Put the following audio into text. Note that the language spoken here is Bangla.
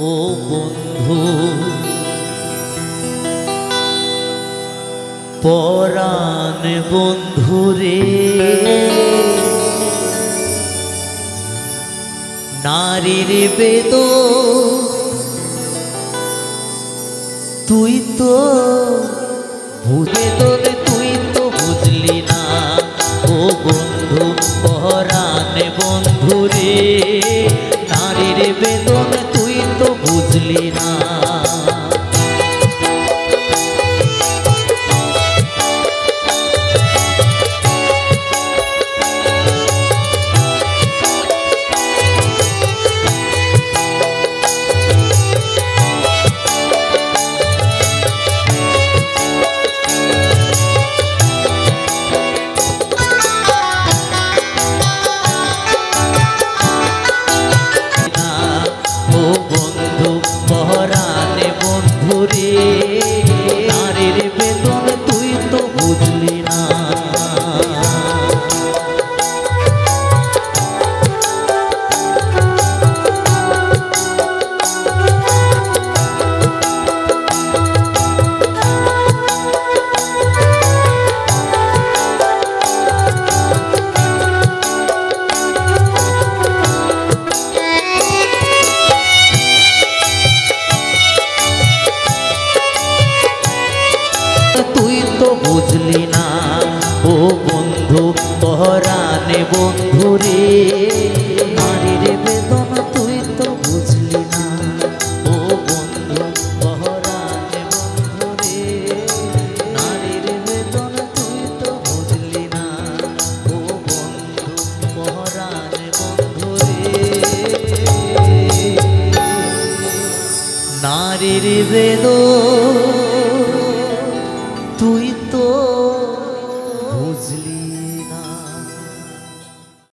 ও বন্ধু পরাণ বন্ধুরে নারীর বেদ তুই তো বেদন তুই তো বুঝলি না ও বন্ধু পরাণ বন্ধুরে নারীর বেদন তুই তো বুঝলি না নারীর বেদন তুই তো বুঝলি না তুই তো বুঝলি না ও বন্ধু পরাণে বন্ধু রে নারীর বেদন তুই তো বুঝলি না ও বন্ধু পরাণে বন্ধু রে নারীর বেদন তুই তো বুঝলি না ও বন্ধু পরাণে বন্ধু রে নারীর বেদন